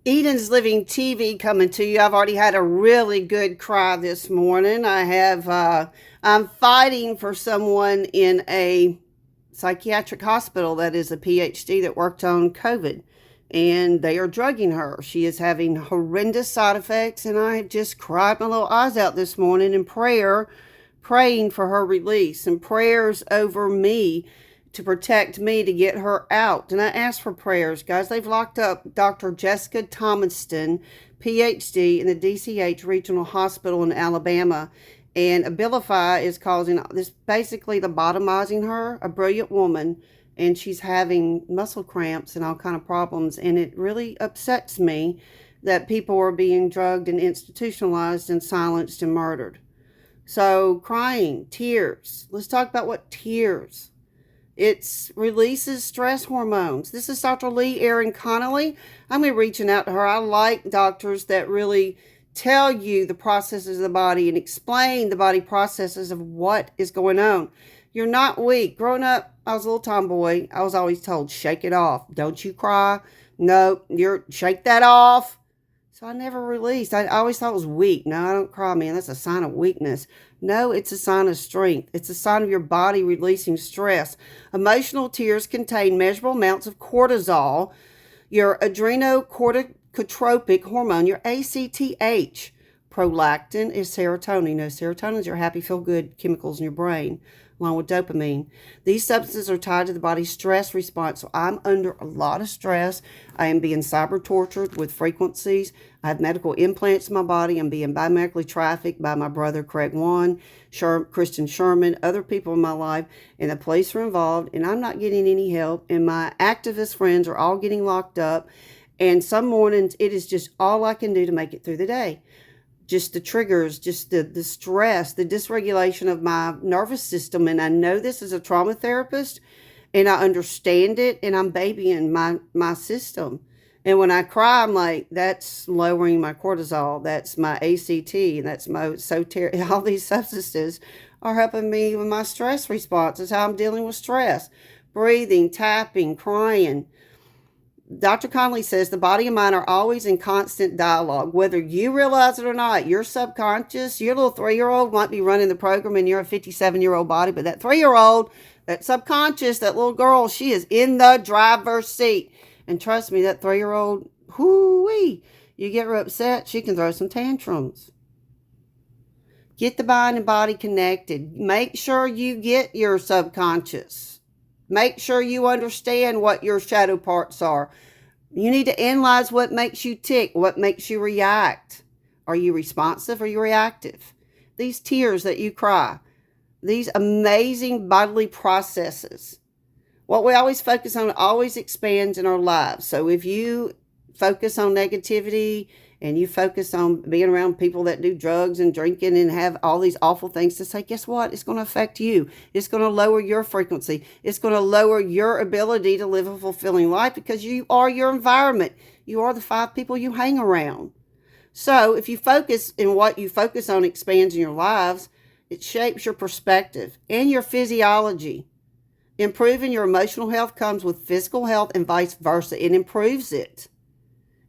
Eden's Living TV coming to you. I've already had a really good cry this morning. I'm fighting for someone in a psychiatric hospital that is a PhD that worked on COVID, and they are drugging her. She is having horrendous side effects, and I have just cried my little eyes out this morning in prayer, praying for her release and prayers over me to protect me to get her out. And I asked for prayers, guys. They've locked up Dr. Jessica Thomaston, PhD, in the DCH Regional Hospital in Alabama. And Abilify is causing this, basically lobotomizing her, a brilliant woman, and she's having muscle cramps and all kind of problems. And it really upsets me that people are being drugged and institutionalized and silenced and murdered. So crying, tears. Let's talk about what tears. It releases stress hormones. This is Dr. Lee Erin Connolly. I'm going to be reaching out to her. I like doctors that really tell you the processes of the body and explain the body processes of what is going on. You're not weak. Growing up, I was a little tomboy. I was always told, shake it off. Don't you cry. No, shake that off. So I never released. I always thought it was weak. No, I don't cry, man. That's a sign of weakness. No, it's a sign of strength. It's a sign of your body releasing stress. Emotional tears contain measurable amounts of cortisol, your adrenocorticotropic hormone, your ACTH. Prolactin is serotonin. No, serotonin is your happy, feel-good chemicals in your brain, along with dopamine. These substances are tied to the body's stress response. So I'm under a lot of stress. I am being cyber tortured with frequencies. I have medical implants in my body. I'm being biomedically trafficked by my brother, Craig Wan, Christian Sherman, other people in my life, and the police are involved, and I'm not getting any help, and my activist friends are all getting locked up, and some mornings it is just all I can do to make it through the day. Just the triggers, just the stress, the dysregulation of my nervous system. And I know this as a trauma therapist, and I understand it, and I'm babying my system. And when I cry, I'm like, that's lowering my cortisol, that's my ACT, that's my all these substances are helping me with my stress response. Is how I'm dealing with stress. Breathing, tapping, crying. Dr. Conley says the body and mind are always in constant dialogue, whether you realize it or not. Your subconscious, your little 3-year-old might be running the program and you're a 57-year-old body, but that 3-year-old, that subconscious, that little girl, she is in the driver's seat. And trust me, that 3-year-old, whoo-wee, you get her upset, she can throw some tantrums. Get the mind and body connected. Make sure you get your subconscious. Make sure you understand what your shadow parts are. You need to analyze what makes you tick, what makes you react. Are you responsive or are you reactive? These tears that you cry, these amazing bodily processes, what we always focus on always expands in our lives. So if you focus on negativity and you focus on being around people that do drugs and drinking and have all these awful things to say, guess what? It's going to affect you. It's going to lower your frequency. It's going to lower your ability to live a fulfilling life because you are your environment. You are the 5 people you hang around. So if you focus in what you focus on expands in your lives, it shapes your perspective and your physiology. Improving your emotional health comes with physical health and vice versa. It improves it.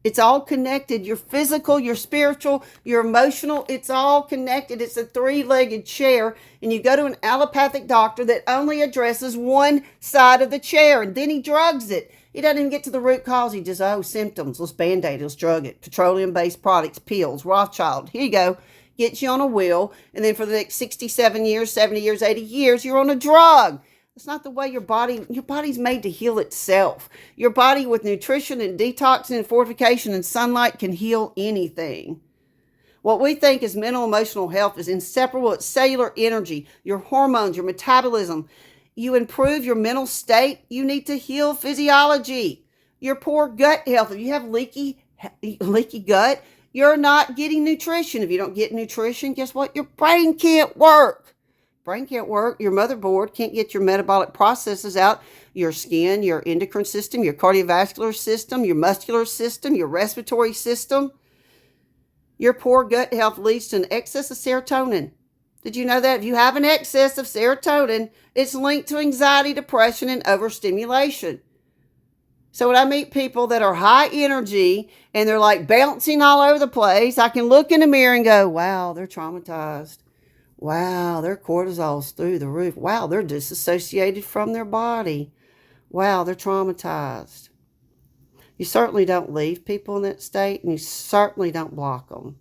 It's all connected. Your physical, your spiritual, your emotional, it's all connected. It's a 3-legged chair, and you go to an allopathic doctor that only addresses one side of the chair, and then he drugs it. He doesn't even get to the root cause. He just, symptoms. Let's Band-Aid. Let's drug it. Petroleum-based products, pills, Rothschild. Here you go. Gets you on a wheel, and then for the next 67 years, 70 years, 80 years, you're on a drug. It's not the way your body's made to heal itself. Your body with nutrition and detoxing and fortification and sunlight can heal anything. What we think is mental emotional health is inseparable with cellular energy, your hormones, your metabolism. You improve your mental state, you need to heal physiology. Your poor gut health, if you have leaky gut, you're not getting nutrition. If you don't get nutrition, guess what? Your brain can't work. Brain can't work. Your motherboard can't get your metabolic processes out. Your skin, your endocrine system, your cardiovascular system, your muscular system, your respiratory system. Your poor gut health leads to an excess of serotonin. Did you know that? If you have an excess of serotonin, it's linked to anxiety, depression, and overstimulation. So when I meet people that are high energy and they're like bouncing all over the place, I can look in the mirror and go, wow, they're traumatized. Wow, their cortisol's through the roof. Wow, they're disassociated from their body. Wow, they're traumatized. You certainly don't leave people in that state, and you certainly don't block them.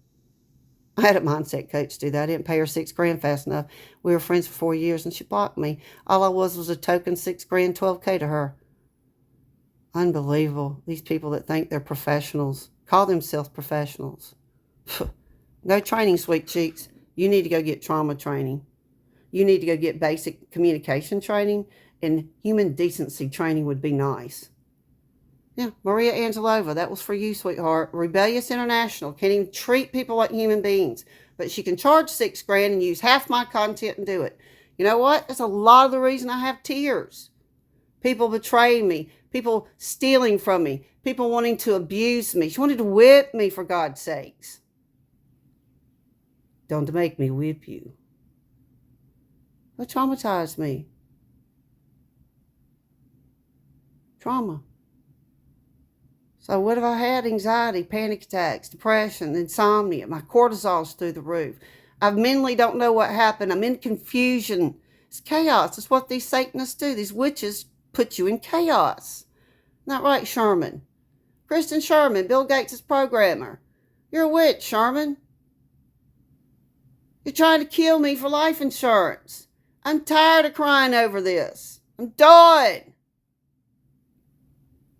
I had a mindset coach do that. I didn't pay her $6,000 fast enough. We were friends for 4 years, and she blocked me. All I was a token $6,000, $12K to her. Unbelievable. These people that think they're professionals, call themselves professionals. No training, sweet cheeks. You need to go get trauma training. You need to go get basic communication training, and human decency training would be nice. Yeah, Maria Angelova, that was for you, sweetheart. Rebellious International. Can't even treat people like human beings. But she can charge $6,000 and use half my content and do it. You know what? That's a lot of the reason I have tears. People betraying me. People stealing from me. People wanting to abuse me. She wanted to whip me, for God's sakes. Don't make me whip you. What traumatized me? Trauma. So what have I had? Anxiety, panic attacks, depression, insomnia. My cortisol's through the roof. I mentally don't know what happened. I'm in confusion. It's chaos. It's what these Satanists do. These witches put you in chaos. Not right, Sherman? Kristen Sherman, Bill Gates' programmer. You're a witch, Sherman. You're trying to kill me for life insurance. I'm tired of crying over this. I'm done.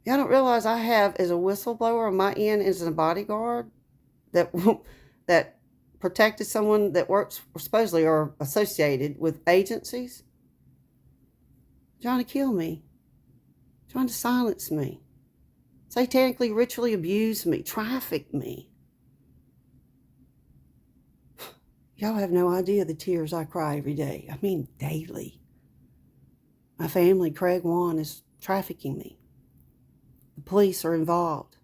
Y'all don't realize I have, as a whistleblower on my end, as a bodyguard that protected someone that works, or supposedly are associated with agencies, trying to kill me, trying to silence me, satanically, ritually abuse me, traffic me. Y'all have no idea the tears I cry every day. I mean, daily. My family, Craig Wan, is trafficking me. The police are involved.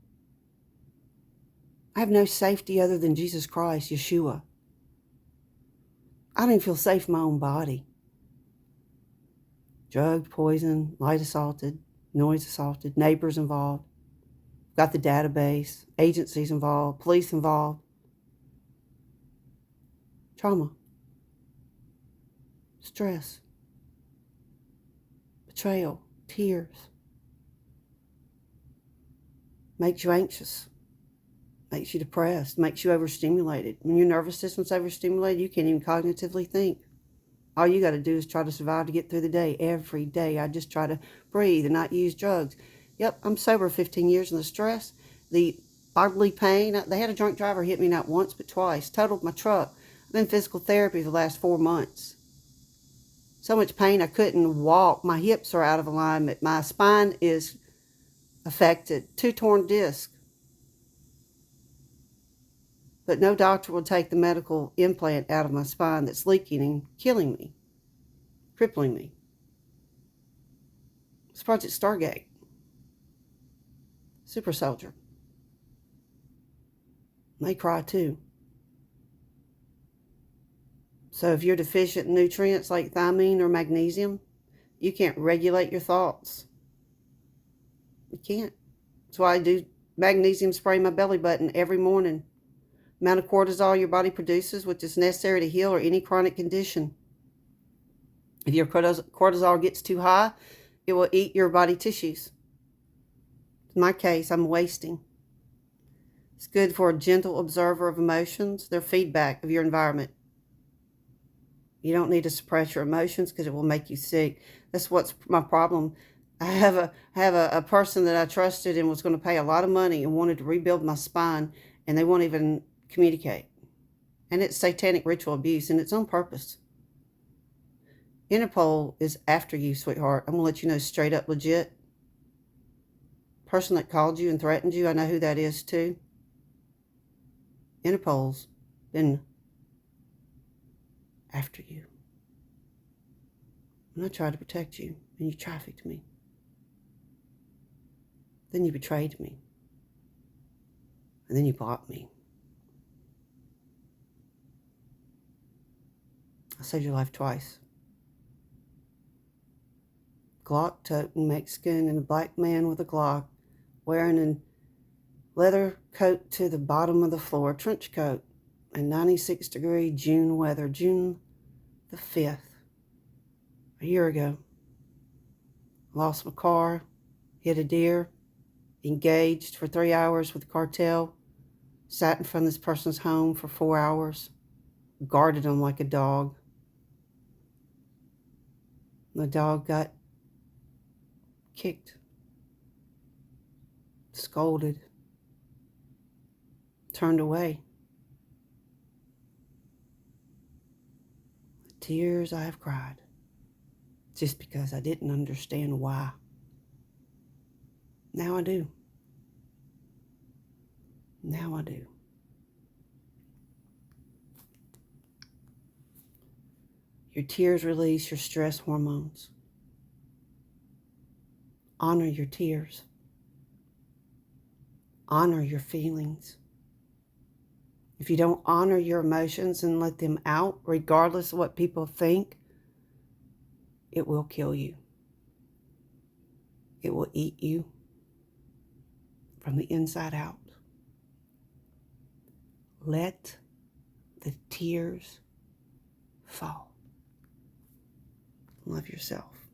I have no safety other than Jesus Christ, Yeshua. I don't even feel safe in my own body. Drugged, poisoned, light assaulted, noise assaulted, neighbors involved. Got the database, agencies involved, police involved. Trauma. Stress. Betrayal. Tears. Makes you anxious. Makes you depressed. Makes you overstimulated. When your nervous system's overstimulated, you can't even cognitively think. All you got to do is try to survive to get through the day. Every day, I just try to breathe and not use drugs. Yep, I'm sober 15 years, and the stress, the bodily pain. They had a drunk driver hit me not once but twice. Totaled my truck. I've been in physical therapy for the last 4 months. So much pain I couldn't walk. My hips are out of alignment. My spine is affected. 2 torn discs. But no doctor will take the medical implant out of my spine that's leaking and killing me, crippling me. It's Project Stargate. Super soldier. They cry too. So if you're deficient in nutrients like thiamine or magnesium, you can't regulate your thoughts. You can't. That's why I do magnesium spray in my belly button every morning. Amount of cortisol your body produces, which is necessary to heal or any chronic condition. If your cortisol gets too high, it will eat your body tissues. In my case, I'm wasting. It's good for a gentle observer of emotions. They're feedback of your environment. You don't need to suppress your emotions because it will make you sick. That's what's my problem. I have a person that I trusted and was going to pay a lot of money and wanted to rebuild my spine, and they won't even communicate. And it's satanic ritual abuse, and it's on purpose. Interpol is after you, sweetheart. I'm going to let you know straight up legit. Person that called you and threatened you, I know who that is too. Interpol's been after you. And I tried to protect you, and you trafficked me. Then you betrayed me. And then you bought me. I saved your life twice. Glock toting Mexican and a black man with a Glock wearing a leather coat to the bottom of the floor, trench coat, and 96-degree June weather, June the 5th, a year ago. Lost my car, hit a deer, engaged for 3 hours with the cartel, sat in front of this person's home for 4 hours, guarded them like a dog. The dog got kicked, scolded, turned away. The tears I have cried, just because I didn't understand why. Now I do. Now I do. Your tears release your stress hormones. Honor your tears. Honor your feelings. If you don't honor your emotions and let them out, regardless of what people think, it will kill you. It will eat you from the inside out. Let the tears fall. Love yourself.